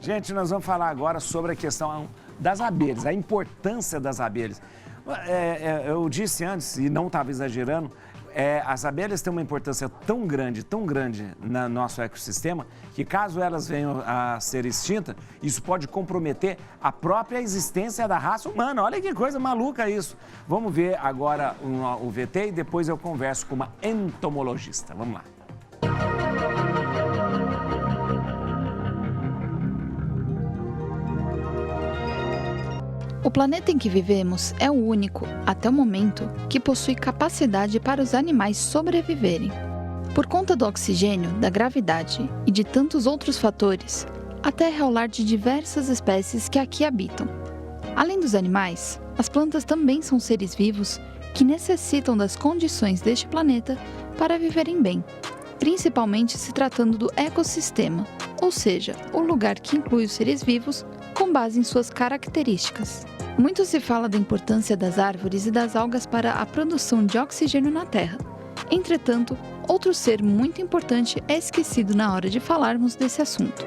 Gente, nós vamos falar agora sobre a questão das abelhas, a importância das abelhas. Eu disse antes, e não estava exagerando, as abelhas têm uma importância tão grande no nosso ecossistema, que caso elas venham a ser extintas, isso pode comprometer a própria existência da raça humana. Olha que coisa maluca isso. Vamos ver agora o VT e depois eu converso com uma entomologista. Vamos lá. O planeta em que vivemos é o único, até o momento, que possui capacidade para os animais sobreviverem. Por conta do oxigênio, da gravidade e de tantos outros fatores, a Terra é o lar de diversas espécies que aqui habitam. Além dos animais, as plantas também são seres vivos que necessitam das condições deste planeta para viverem bem, principalmente se tratando do ecossistema, ou seja, o lugar que inclui os seres vivos com base em suas características. Muito se fala da importância das árvores e das algas para a produção de oxigênio na Terra. Entretanto, outro ser muito importante é esquecido na hora de falarmos desse assunto: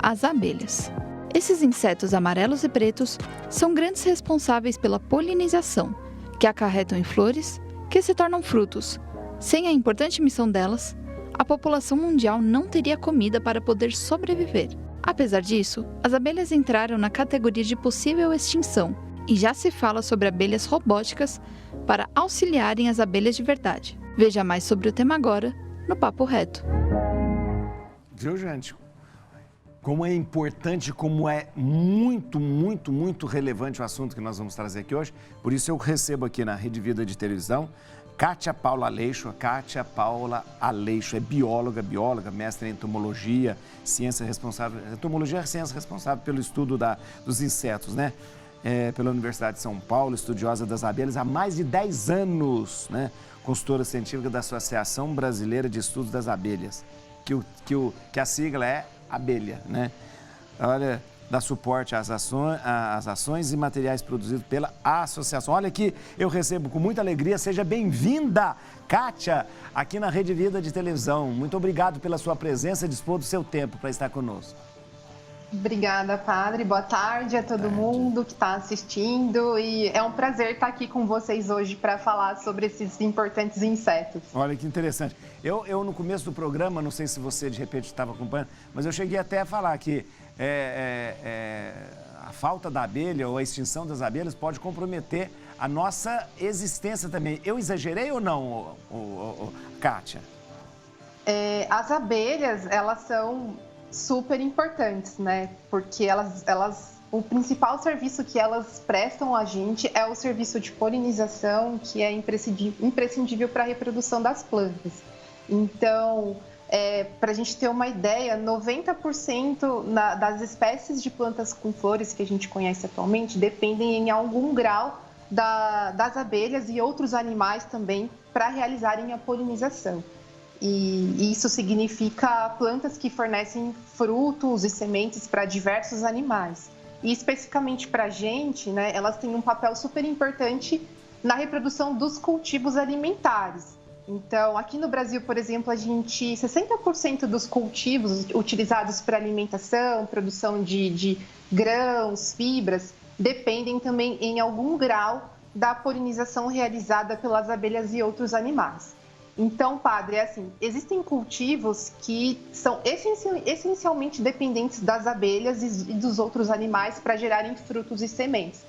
as abelhas. Esses insetos amarelos e pretos são grandes responsáveis pela polinização, que acarretam em flores, que se tornam frutos. Sem a importante missão delas, a população mundial não teria comida para poder sobreviver. Apesar disso, as abelhas entraram na categoria de possível extinção e já se fala sobre abelhas robóticas para auxiliarem as abelhas de verdade. Veja mais sobre o tema agora no Papo Reto. Viu, gente? Como é importante, como é muito relevante o assunto que nós vamos trazer aqui hoje. Por isso eu recebo aqui na Rede Vida de Televisão Kátia Paula Aleixo. A Kátia Paula Aleixo é bióloga, mestre em entomologia, ciência responsável. Entomologia é a ciência responsável pelo estudo dos insetos, né? Pela Universidade de São Paulo, estudiosa das abelhas há mais de 10 anos, né? Consultora científica da Associação Brasileira de Estudos das Abelhas, que a sigla é abelha, né? Olha, dá suporte às ações e materiais produzidos pela associação. Olha aqui, eu recebo com muita alegria, seja bem-vinda, Kátia, aqui na Rede Vida de Televisão. Muito obrigado pela sua presença e dispor do seu tempo para estar conosco. Obrigada, padre. Boa tarde a todo mundo que está assistindo e é um prazer estar aqui com vocês hoje para falar sobre esses importantes insetos. Olha que interessante. Eu no começo do programa, não sei se você de repente estava acompanhando, mas eu cheguei até a falar que a falta da abelha ou a extinção das abelhas pode comprometer a nossa existência também. Eu exagerei ou não, Kátia? As abelhas, elas são super importantes, né? Porque o principal serviço que elas prestam a gente é o serviço de polinização, que é imprescindível para a reprodução das plantas. Então, para a gente ter uma ideia, 90% das espécies de plantas com flores que a gente conhece atualmente dependem em algum grau das abelhas e outros animais também para realizarem a polinização. E isso significa plantas que fornecem frutos e sementes para diversos animais. E especificamente para a gente, né, elas têm um papel super importante na reprodução dos cultivos alimentares. Então, aqui no Brasil, por exemplo, 60% dos cultivos utilizados para alimentação, produção de grãos, fibras, dependem também em algum grau da polinização realizada pelas abelhas e outros animais. Então, padre, existem cultivos que são essencialmente dependentes das abelhas e dos outros animais para gerarem frutos e sementes.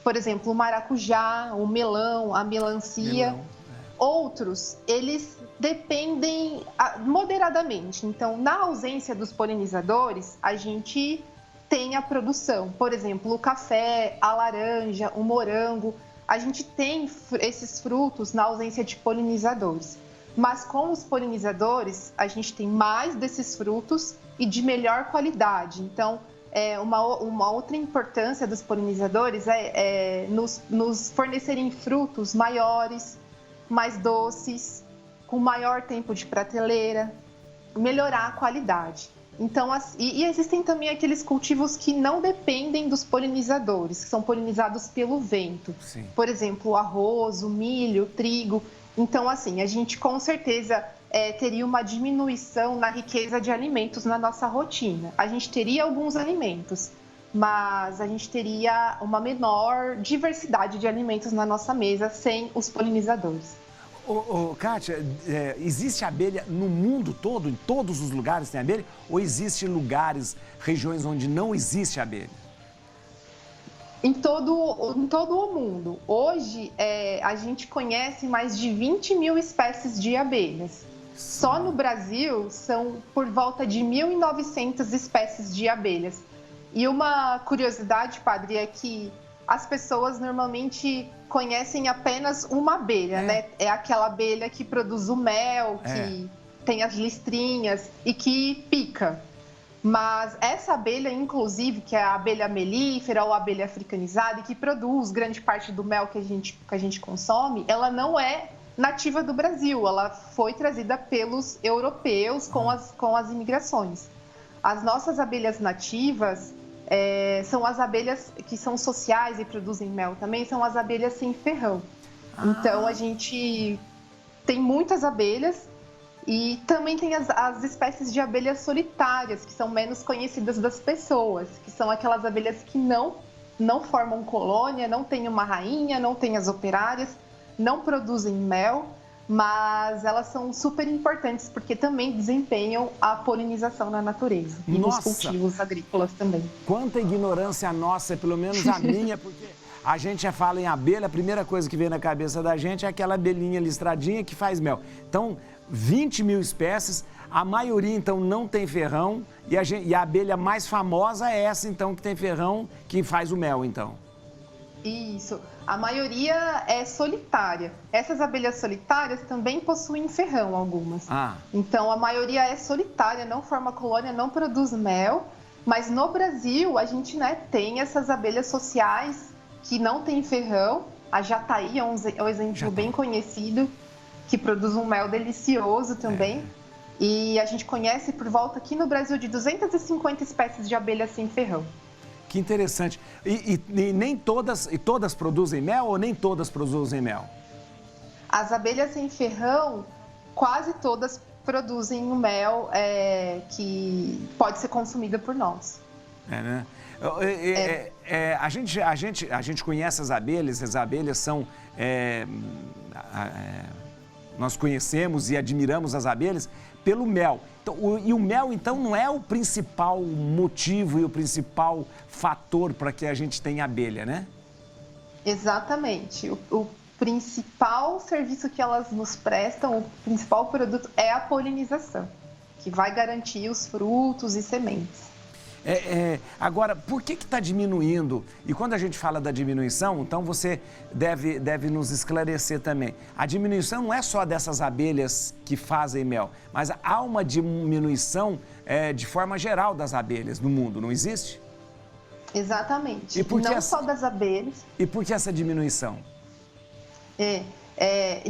Por exemplo, o maracujá, o melão, a melancia. Outros, eles dependem moderadamente. Então, na ausência dos polinizadores, a gente tem a produção. Por exemplo, o café, a laranja, o morango. A gente tem esses frutos na ausência de polinizadores. Mas com os polinizadores, a gente tem mais desses frutos e de melhor qualidade. Então, uma outra importância dos polinizadores é nos fornecerem frutos maiores, mais doces, com maior tempo de prateleira, melhorar a qualidade. Então, e existem também aqueles cultivos que não dependem dos polinizadores, que são polinizados pelo vento. Sim. Por exemplo, o arroz, o milho, o trigo. Então, a gente com certeza teria uma diminuição na riqueza de alimentos na nossa rotina. A gente teria alguns alimentos, mas a gente teria uma menor diversidade de alimentos na nossa mesa sem os polinizadores. Kátia, existe abelha no mundo todo? Em todos os lugares tem abelha? Ou existe lugares, regiões onde não existe abelha? Em todo o mundo. Hoje, a gente conhece mais de 20 mil espécies de abelhas. Só no Brasil, são por volta de 1.900 espécies de abelhas. E uma curiosidade, padre, é que as pessoas normalmente conhecem apenas uma abelha, né? É aquela abelha que produz o mel, que tem as listrinhas e que pica. Mas essa abelha, inclusive, que é a abelha melífera ou a abelha africanizada, e que produz grande parte do mel que a gente consome, ela não é nativa do Brasil, ela foi trazida pelos europeus com as imigrações. As nossas abelhas nativas são as abelhas que são sociais e produzem mel também, são as abelhas sem ferrão. Então, a gente tem muitas abelhas e também tem as espécies de abelhas solitárias, que são menos conhecidas das pessoas, que são aquelas abelhas que não formam colônia, não têm uma rainha, não têm as operárias, não produzem mel, mas elas são super importantes porque também desempenham a polinização na natureza e nos cultivos agrícolas também. Quanta ignorância nossa, pelo menos a minha, porque a gente já fala em abelha, a primeira coisa que vem na cabeça da gente é aquela abelhinha listradinha que faz mel. Então, 20 mil espécies, a maioria então não tem ferrão e a abelha mais famosa é essa então que tem ferrão, que faz o mel então. Isso, a maioria é solitária. Essas abelhas solitárias também possuem ferrão, algumas. Então, a maioria é solitária, não forma colônia, não produz mel. Mas no Brasil, a gente tem essas abelhas sociais que não têm ferrão. A jataí é um exemplo bem conhecido, que produz um mel delicioso também. E a gente conhece por volta aqui no Brasil de 250 espécies de abelhas sem ferrão. Que interessante. E nem todas produzem mel ou nem todas produzem mel? As abelhas sem ferrão, quase todas produzem um mel que pode ser consumido por nós. Né? A gente conhece as abelhas são... nós conhecemos e admiramos as abelhas pelo mel. E o mel, então, não é o principal motivo e o principal fator para que a gente tenha abelha, né? Exatamente. O principal serviço que elas nos prestam, o principal produto é a polinização, que vai garantir os frutos e sementes. Agora, por que está diminuindo? E quando a gente fala da diminuição, então você deve nos esclarecer também. A diminuição não é só dessas abelhas que fazem mel, mas há uma diminuição de forma geral das abelhas no mundo, não existe? Exatamente. Não só das abelhas. E por que essa diminuição?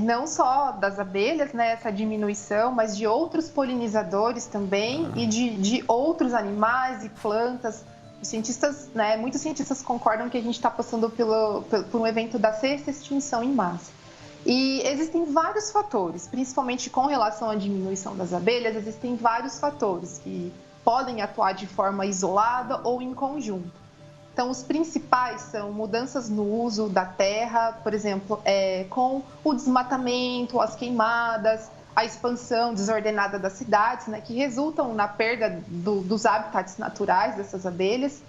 Não só das abelhas, né, essa diminuição, mas de outros polinizadores também e de outros animais e plantas. Os cientistas, muitos cientistas concordam que a gente está passando por um evento da sexta extinção em massa. E existem vários fatores, principalmente com relação à diminuição das abelhas, existem vários fatores que podem atuar de forma isolada ou em conjunto. Então, os principais são mudanças no uso da terra, por exemplo, com o desmatamento, as queimadas, a expansão desordenada das cidades, que resultam na perda dos habitats naturais dessas abelhas,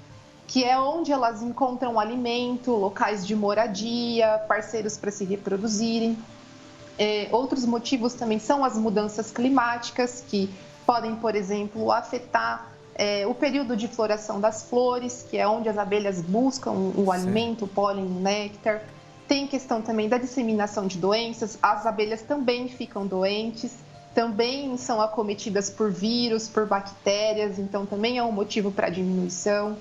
que é onde elas encontram alimento, locais de moradia, parceiros para se reproduzirem. Outros motivos também são as mudanças climáticas, que podem, por exemplo, afetar o período de floração das flores, que é onde as abelhas buscam o alimento, o pólen, o néctar. Tem questão também da disseminação de doenças, as abelhas também ficam doentes, também são acometidas por vírus, por bactérias, então também é um motivo para diminuição.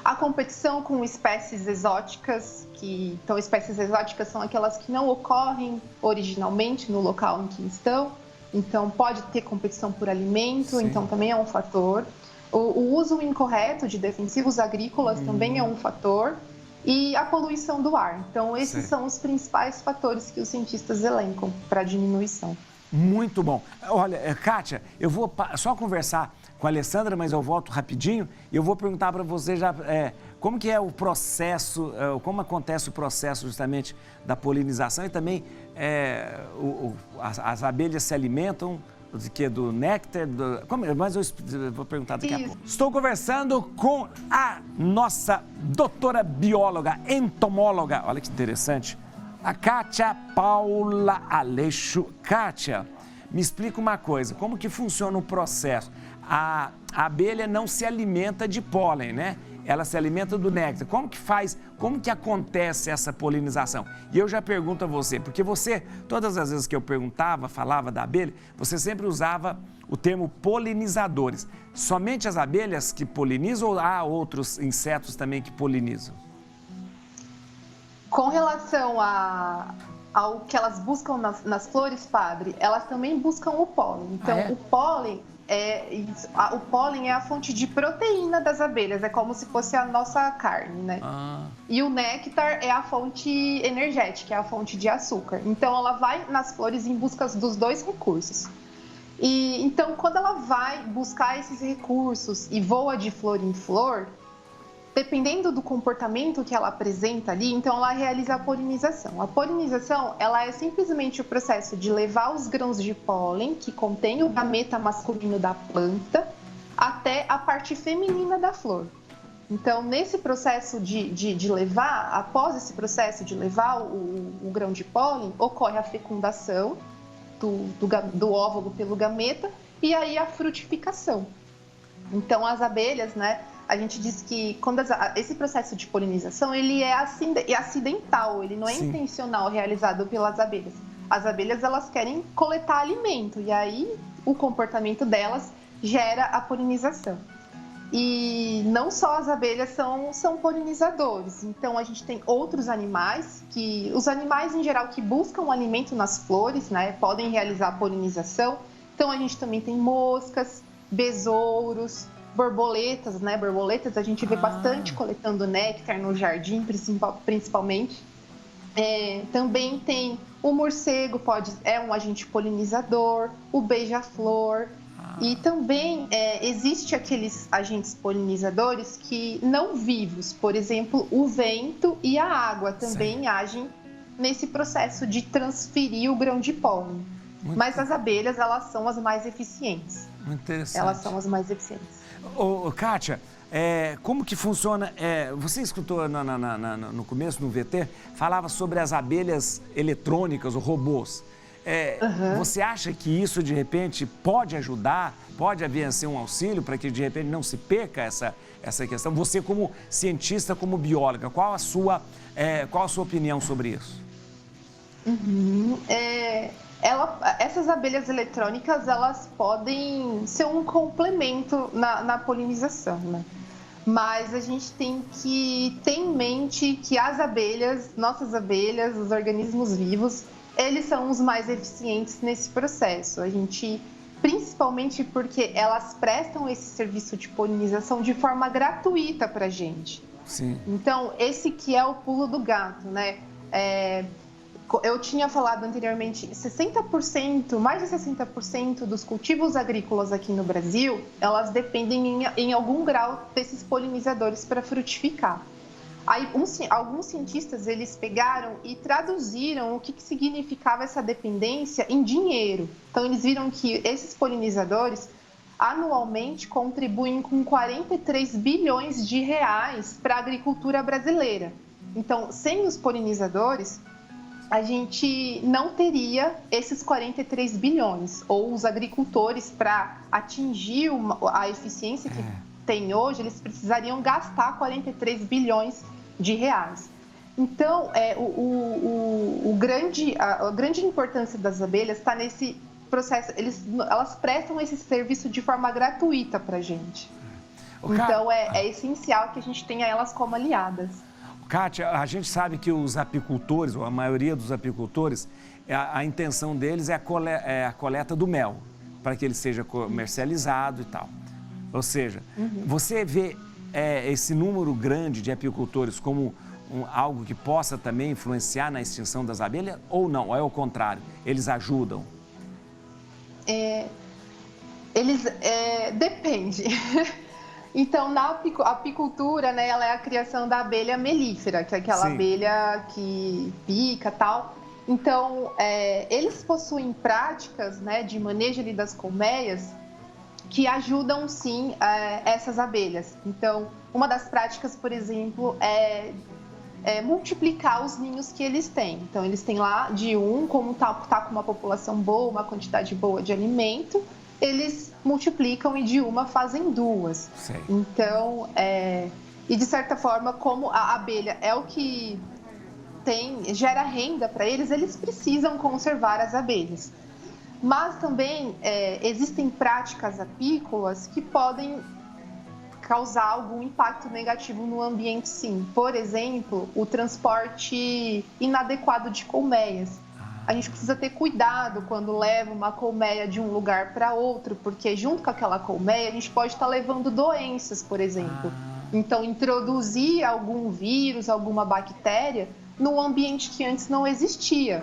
A competição com espécies exóticas, então espécies exóticas são aquelas que não ocorrem originalmente no local em que estão. Então, pode ter competição por alimento, então também é um fator. O uso incorreto de defensivos agrícolas também é um fator. E a poluição do ar. Então, esses são os principais fatores que os cientistas elencam para a diminuição. Muito bom. Olha, Kátia, eu vou só conversar com a Alessandra, mas eu volto rapidinho e eu vou perguntar para você já como que é o processo, como acontece o processo justamente da polinização e também as abelhas se alimentam do néctar, mas eu vou perguntar daqui a pouco. Estou conversando com a nossa doutora bióloga, entomóloga, olha que interessante, a Kátia Paula Aleixo. Kátia, me explica uma coisa, como que funciona o processo? A abelha não se alimenta de pólen, né? Ela se alimenta do néctar. Como que acontece essa polinização? E eu já pergunto a você, porque você, todas as vezes que eu falava da abelha, você sempre usava o termo polinizadores. Somente as abelhas que polinizam ou há outros insetos também que polinizam? Com relação ao que elas buscam nas flores, padre, elas também buscam o pólen. Então, o pólen é a fonte de proteína das abelhas, é como se fosse a nossa carne, né? E o néctar é a fonte energética, é a fonte de açúcar. Então, ela vai nas flores em busca dos dois recursos. E então, quando ela vai buscar esses recursos e voa de flor em flor, dependendo do comportamento que ela apresenta ali, então ela realiza a polinização. A polinização, ela é simplesmente o processo de levar os grãos de pólen, que contém o gameta masculino da planta, até a parte feminina da flor. Então, nesse processo de levar, após esse processo de levar o grão de pólen, ocorre a fecundação do óvulo pelo gameta e aí a frutificação. Então, as abelhas, né? A gente diz que esse processo de polinização, ele é acidental, ele não é intencional realizado pelas abelhas. As abelhas, elas querem coletar alimento e aí o comportamento delas gera a polinização. E não só as abelhas são polinizadores, então a gente tem outros animais, os animais em geral que buscam alimento nas flores, né, podem realizar a polinização. Então a gente também tem moscas, besouros, borboletas, né? Borboletas a gente vê bastante coletando néctar no jardim, principalmente. Também tem o morcego, é um agente polinizador, o beija-flor. E também existe aqueles agentes polinizadores que não vivos, por exemplo, o vento e a água também agem nesse processo de transferir o grão de pólen. Mas as abelhas, elas são as mais eficientes. Muito interessante. Elas são as mais eficientes. Kátia, como que funciona? Você escutou no começo, no VT, falava sobre as abelhas eletrônicas, ou robôs. Você acha que isso, de repente, pode ajudar, pode haver assim, um auxílio para que, de repente, não se perca essa questão? Você, como cientista, como bióloga, qual a sua opinião sobre isso? Essas abelhas eletrônicas, elas podem ser um complemento na polinização, né? Mas a gente tem que ter em mente que as abelhas, nossas abelhas, os organismos vivos, eles são os mais eficientes nesse processo. Principalmente porque elas prestam esse serviço de polinização de forma gratuita para a gente. Sim. Então, esse que é o pulo do gato, né? Eu tinha falado anteriormente, mais de 60% dos cultivos agrícolas aqui no Brasil, elas dependem em algum grau desses polinizadores para frutificar. Aí, alguns cientistas, eles pegaram e traduziram o que significava essa dependência em dinheiro. Então, eles viram que esses polinizadores, anualmente, contribuem com 43 bilhões de reais para a agricultura brasileira. Então, sem os polinizadores, a gente não teria esses 43 bilhões, ou os agricultores, para atingir a eficiência que tem hoje, eles precisariam gastar 43 bilhões de reais. Então, a grande importância das abelhas está nesse processo, elas prestam esse serviço de forma gratuita para a gente. Então, é essencial que a gente tenha elas como aliadas. Kátia, a gente sabe que os apicultores, ou a maioria dos apicultores, a intenção deles é a coleta do mel, para que ele seja comercializado e tal. Ou seja, você vê esse número grande de apicultores como algo que possa também influenciar na extinção das abelhas ou não? Ou é o contrário? Eles ajudam? Depende. Então, na apicultura, né, ela é a criação da abelha melífera, que é aquela Sim. abelha que pica e tal. Então, eles possuem práticas, né, de manejo ali das colmeias que ajudam, sim, essas abelhas. Então, uma das práticas, por exemplo, é multiplicar os ninhos que eles têm. Então, eles têm lá de como tá com uma população boa, uma quantidade boa de alimento, eles multiplicam e de uma fazem duas. Sim. Então, e de certa forma, como a abelha é o que gera renda para eles, eles precisam conservar as abelhas. Mas também existem práticas apícolas que podem causar algum impacto negativo no ambiente, sim. Por exemplo, o transporte inadequado de colmeias. A gente precisa ter cuidado quando leva uma colmeia de um lugar para outro, porque junto com aquela colmeia a gente pode estar levando doenças, por exemplo. Então, introduzir algum vírus, alguma bactéria num ambiente que antes não existia.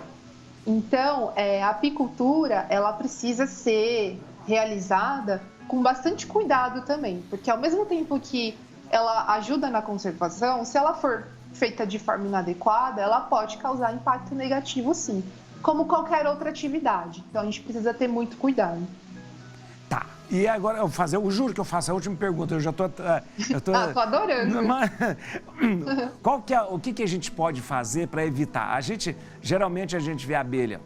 Então, a apicultura, ela precisa ser realizada com bastante cuidado também, porque ao mesmo tempo que ela ajuda na conservação, se ela for feita de forma inadequada, ela pode causar impacto negativo, sim, como qualquer outra atividade. Então, a gente precisa ter muito cuidado. Tá. E agora, eu juro que eu faço a última pergunta, eu tô tô adorando. O que a gente pode fazer para evitar? Geralmente a gente vê a abelha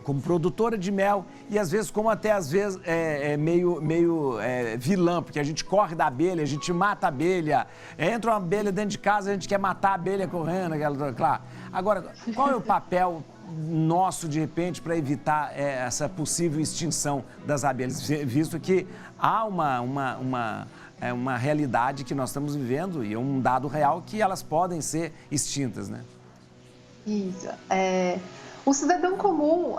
como produtora de mel e às vezes meio vilã, porque a gente corre da abelha, a gente mata a abelha, entra uma abelha dentro de casa, a gente quer matar a abelha correndo, claro. Agora, qual é o papel nosso, de repente, para evitar essa possível extinção das abelhas, visto que há uma realidade que nós estamos vivendo e é um dado real que elas podem ser extintas, né? Isso. O cidadão comum,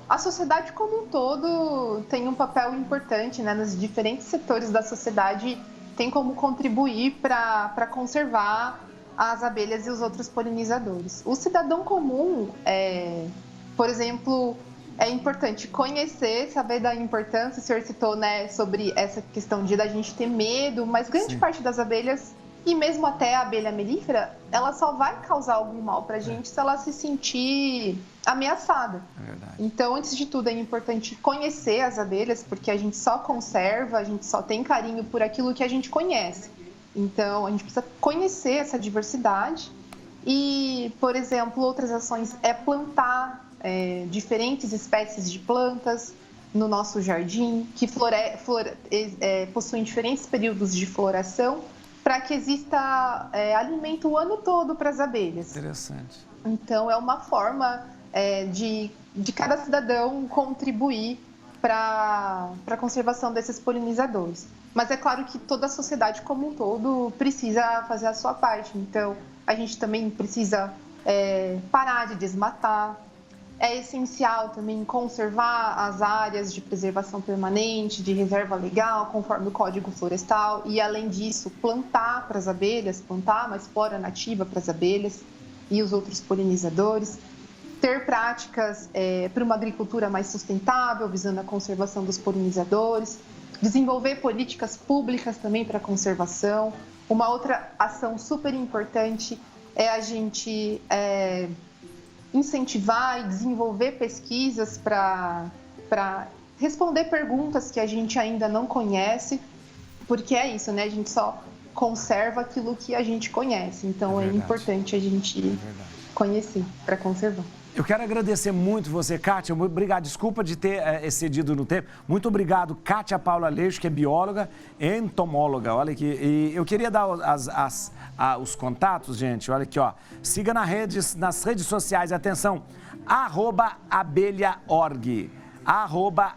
a sociedade como um todo tem um papel importante, né, nos diferentes setores da sociedade, tem como contribuir para conservar as abelhas e os outros polinizadores. O cidadão comum, por exemplo, é importante conhecer, saber da importância, o senhor citou, né, sobre essa questão da gente ter medo, mas grande parte das abelhas, e mesmo até a abelha melífera, ela só vai causar algum mal para a gente se ela se sentir ameaçada. É verdade. Então, antes de tudo, é importante conhecer as abelhas, porque a gente só conserva, a gente só tem carinho por aquilo que a gente conhece. Então, a gente precisa conhecer essa diversidade e, por exemplo, outras ações é plantar diferentes espécies de plantas no nosso jardim, que possuem diferentes períodos de floração, para que exista alimento o ano todo para as abelhas. Interessante. Então, é uma forma de cada cidadão contribuir para a conservação desses polinizadores. Mas é claro que toda a sociedade como um todo precisa fazer a sua parte. Então, a gente também precisa parar de desmatar. É essencial também conservar as áreas de preservação permanente, de reserva legal, conforme o Código Florestal. E, além disso, plantar para as abelhas, plantar uma espora nativa para as abelhas e os outros polinizadores. Ter práticas para uma agricultura mais sustentável, visando a conservação dos polinizadores. Desenvolver políticas públicas também para a conservação. Uma outra ação super importante é a gente incentivar e desenvolver pesquisas para responder perguntas que a gente ainda não conhece, porque é isso, né? A gente só conserva aquilo que a gente conhece. Então, é importante a gente conhecer para conservar. Eu quero agradecer muito você, Kátia. Muito obrigado. Desculpa de ter excedido no tempo. Muito obrigado, Kátia Paula Aleixo, que é bióloga e entomóloga. Olha aqui. E eu queria dar os contatos, gente. Olha aqui, ó. Siga nas redes sociais. Atenção. @abelha.org.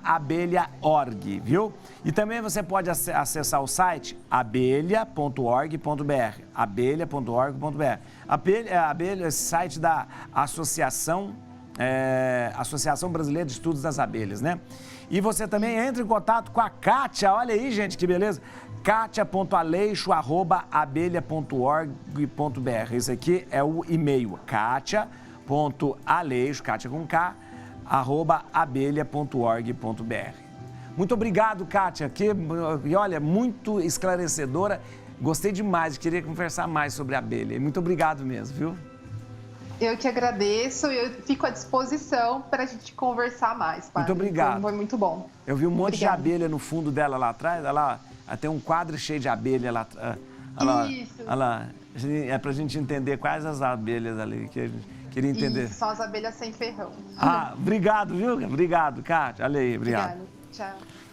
@abelha.org, viu? E também você pode acessar o site abelha.org.br. abelha.org.br. Abelha, esse site da Associação Brasileira de Estudos das Abelhas, né? E você também entra em contato com a Kátia, olha aí, gente, que beleza. katia.aleixo@abelha.org.br. Esse aqui é o e-mail, katia.aleixo, Kátia com K, abelha.org.br. Muito obrigado, Kátia, e olha, muito esclarecedora. Gostei demais, queria conversar mais sobre a abelha. Muito obrigado mesmo, viu? Eu que agradeço e eu fico à disposição para a gente conversar mais, padre. Muito obrigado. Foi muito bom. Eu vi um monte Obrigada. de abelha no fundo dela lá atrás, ela tem um quadro cheio de abelha lá atrás. Isso. É pra gente entender quais as abelhas ali, que a gente queria entender. Isso, são as abelhas sem ferrão. Obrigado, viu? Obrigado, Kátia. Olha aí, obrigado. Obrigada. Tchau.